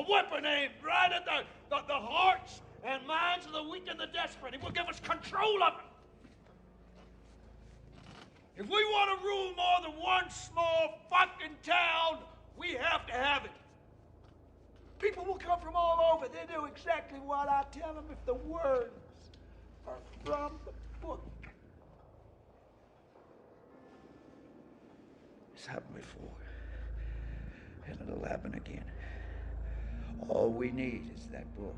weapon aimed right at the hearts and minds of the weak and the desperate. It will give us control of it. If we want to rule more than one small fucking town, we have to have it. People will come from all over. They do exactly what I tell them if the words are from the book. It's happened before, and it'll happen again. All we need is that book.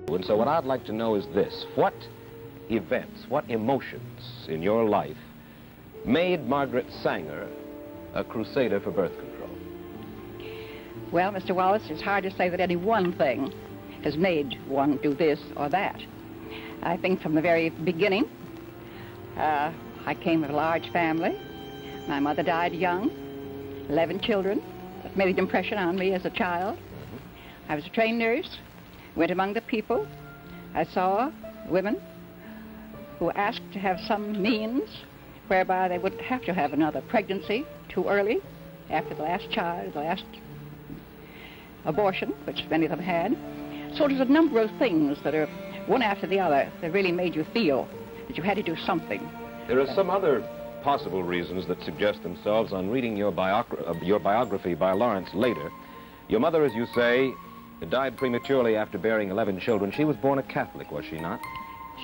And so what I'd like to know is this: what events, what emotions in your life made Margaret Sanger a crusader for birth control? Well, Mr. Wallace, it's hard to say that any one thing has made one do this or that. I think from the very beginning, I came of a large family. My mother died young, 11 children. That made an impression on me as a child. I was a trained nurse, went among the people. I saw women who asked to have some means whereby they wouldn't have to have another pregnancy too early after the last child, the last abortion, which many of them had. So there's a number of things that are one after the other that really made you feel that you had to do something. There are some other possible reasons that suggest themselves on reading your biography by Lawrence later. Your mother, as you say, died prematurely after bearing 11 children. She was born a Catholic, was she not?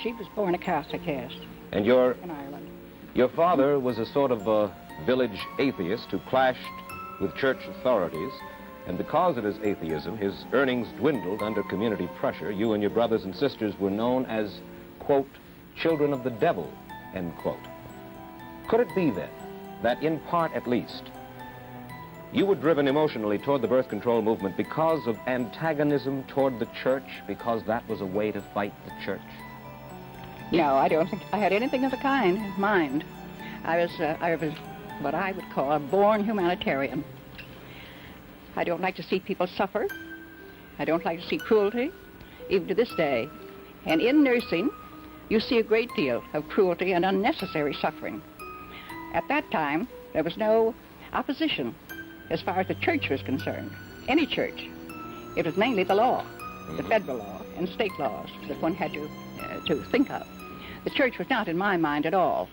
She was born a Catholic, yes. And in Ireland. Your father was a sort of a village atheist who clashed with church authorities, and because of his atheism, his earnings dwindled under community pressure. You and your brothers and sisters were known as, quote, children of the devil, end quote. Could it be then that, in part at least, you were driven emotionally toward the birth control movement because of antagonism toward the church, because that was a way to fight the church? No, I don't think I had anything of the kind in mind. I was what I would call a born humanitarian. I don't like to see people suffer. I don't like to see cruelty, even to this day. And in nursing, you see a great deal of cruelty and unnecessary suffering. At that time, there was no opposition as far as the church was concerned, any church. It was mainly the law, the federal law and state laws that one had to think of. The church was not in my mind at all.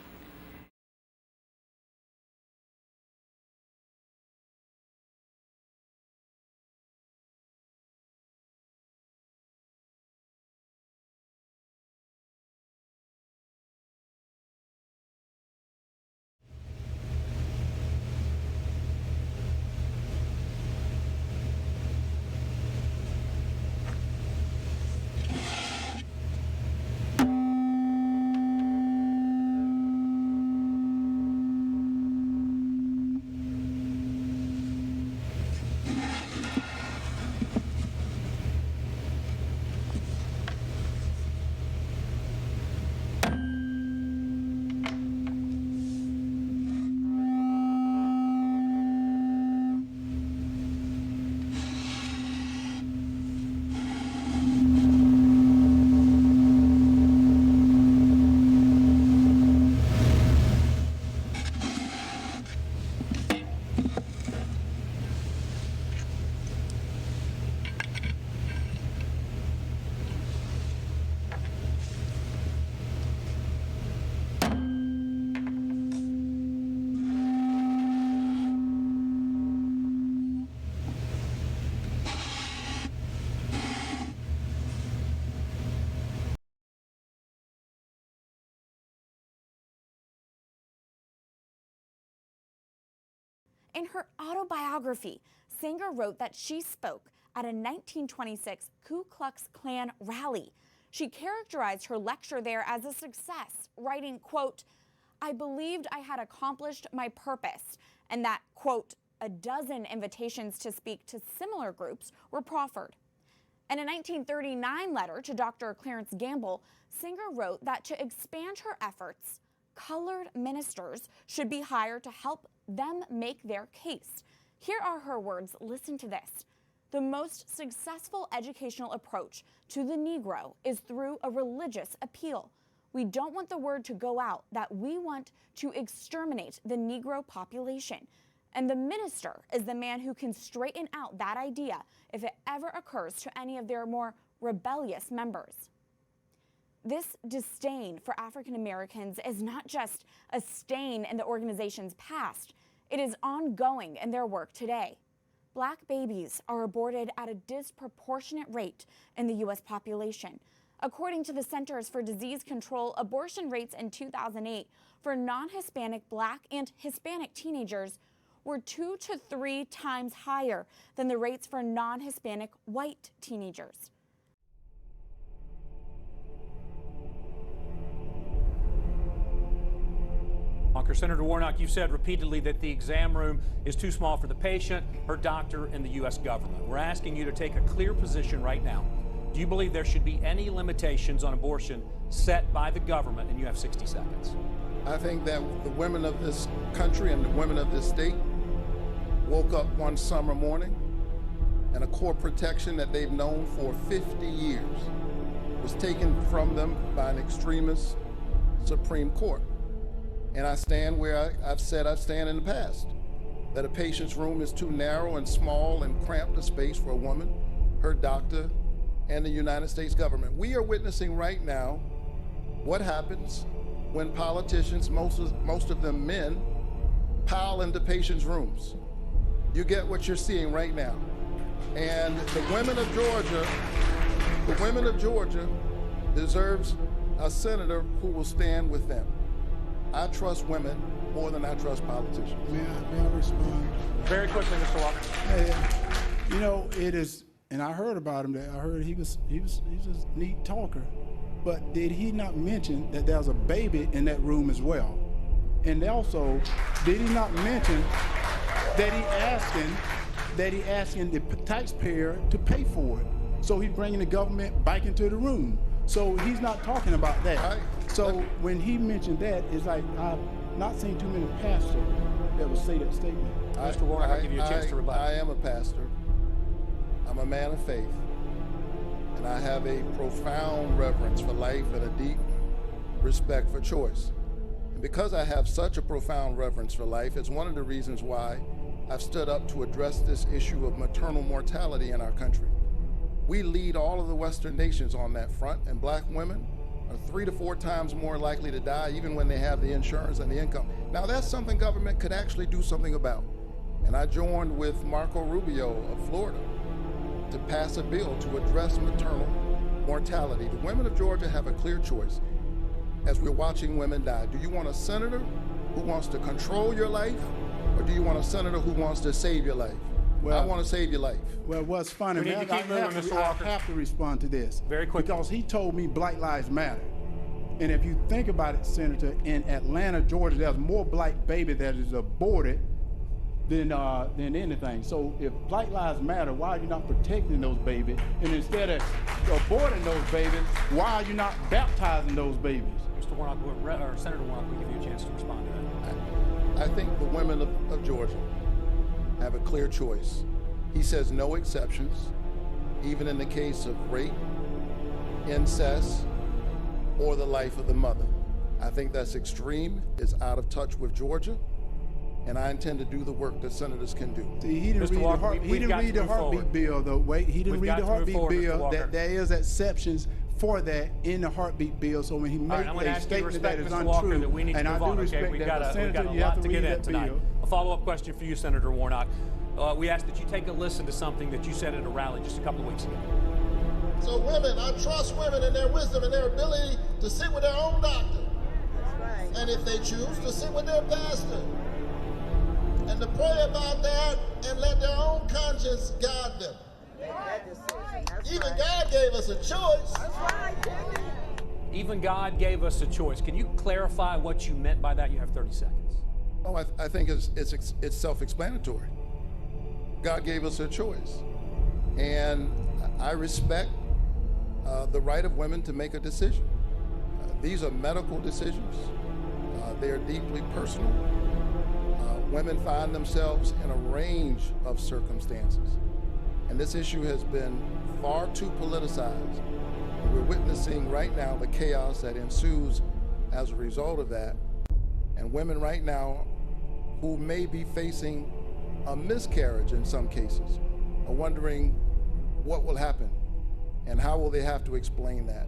In her autobiography, Sanger wrote that she spoke at a 1926 Ku Klux Klan rally. She characterized her lecture there as a success, writing, quote, "I believed I had accomplished my purpose," and that, quote, a dozen invitations to speak to similar groups were proffered. In a 1939 letter to Dr. Clarence Gamble, Sanger wrote that to expand her efforts, colored ministers should be hired to help them make their case. Here are her words. Listen to this. The most successful educational approach to the Negro is through a religious appeal. We don't want the word to go out that we want to exterminate the Negro population. And the minister is the man who can straighten out that idea if it ever occurs to any of their more rebellious members. This disdain for African Americans is not just a stain in the organization's past, it is ongoing in their work today. Black babies are aborted at a disproportionate rate in the U.S. population. According to the Centers for Disease Control, abortion rates in 2008 for non-Hispanic Black and Hispanic teenagers were 2 to 3 times higher than the rates for non-Hispanic white teenagers. Senator Warnock, you've said repeatedly that the exam room is too small for the patient, her doctor, and the U.S. government. We're asking you to take a clear position right now. Do you believe there should be any limitations on abortion set by the government? And you have 60 seconds. I think that the women of this country and the women of this state woke up one summer morning and a core protection that they've known for 50 years was taken from them by an extremist Supreme Court. And I stand where I've said I stand in the past, that a patient's room is too narrow and small and cramped a space for a woman, her doctor, and the United States government. We are witnessing right now what happens when politicians, most of them men, pile into patients' rooms. You get what you're seeing right now. And the women of Georgia deserves a senator who will stand with them. I trust women more than I trust politicians. May I respond? Very quickly, Mr. Walker. Hey, you know, it is, and I heard about him. I heard he's a neat talker, but did he not mention that there's a baby in that room as well? And also, did he not mention that he asking the taxpayer to pay for it? So he's bringing the government back into the room. So he's not talking about that. So when he mentioned that, it's like I've not seen too many pastors that would say that statement. Mr. Warnock, I'll give you a chance to rebut. I am a pastor. I'm a man of faith. And I have a profound reverence for life and a deep respect for choice. And because I have such a profound reverence for life, it's one of the reasons why I've stood up to address this issue of maternal mortality in our country. We lead all of the Western nations on that front, and black women are 3 to 4 times more likely to die even when they have the insurance and the income. Now that's something government could actually do something about. And I joined with Marco Rubio of Florida to pass a bill to address maternal mortality. The women of Georgia have a clear choice as we're watching women die. Do you want a senator who wants to control your life, or do you want a senator who wants to save your life? Well, I want to save your life. Well, what's funny, we need to keep moving, Mr. Walker. I have to respond to this. Very quickly. Because he told me Black Lives Matter. And if you think about it, Senator, in Atlanta, Georgia, there's more black baby that is aborted than anything. So if Black Lives Matter, why are you not protecting those babies? And instead of aborting those babies, why are you not baptizing those babies? Mr. Warnock, or Senator Warnock, we'll give you a chance to respond to that. I think the women of Georgia have a clear choice. He says no exceptions, even in the case of rape, incest, or the life of the mother. I think that's extreme, is out of touch with Georgia, and I intend to do the work that senators can do. See, he didn't read the heartbeat bill, though. Wait, he didn't read the heartbeat bill. That there is exceptions for that in the heartbeat bill. So when he makes a statement that is untrue, and I do respect that, but Senator, you have to read that bill. A follow-up question for you, Senator Warnock. We ask that you take a listen to something that you said at a rally just a couple of weeks ago. So women, I trust women and their wisdom and their ability to sit with their own doctor. That's right. And if they choose, to sit with their pastor. And to pray about that and let their own conscience guide them. Even God gave us a choice. That's right. Even God gave us a choice. Can you clarify what you meant by that? You have 30 seconds. Oh, I think it's self-explanatory. God gave us a choice. And I respect the right of women to make a decision. These are medical decisions. They are deeply personal. Women find themselves in a range of circumstances. And this issue has been far too politicized. We're witnessing right now the chaos that ensues as a result of that. And women right now who may be facing a miscarriage in some cases are wondering what will happen and how will they have to explain that.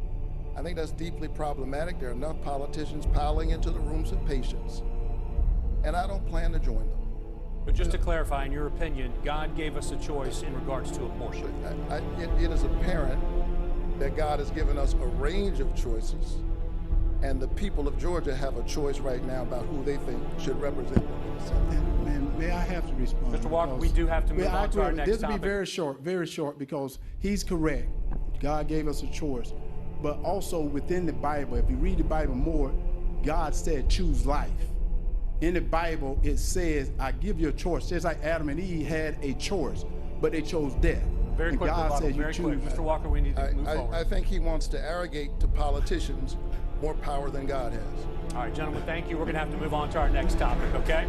I think that's deeply problematic. There are enough politicians piling into the rooms of patients, and I don't plan to join them. But just to clarify, in your opinion, God gave us a choice in regards to abortion. It is apparent that God has given us a range of choices, and the people of Georgia have a choice right now about who they think should represent them in the Senate. Man, may I have to respond? Mr. Walker, we do have to move on to our next topic. This will be very short, because he's correct. God gave us a choice. But also within the Bible, if you read the Bible more, God said choose life. In the Bible, it says, I give you a choice. Just like Adam and Eve had a choice, but they chose death. Very quick, God said you very choose. quick. Mr. Walker, we need to move forward. I think he wants to arrogate to politicians more power than God has. All right, gentlemen, thank you. We're going to have to move on to our next topic, okay?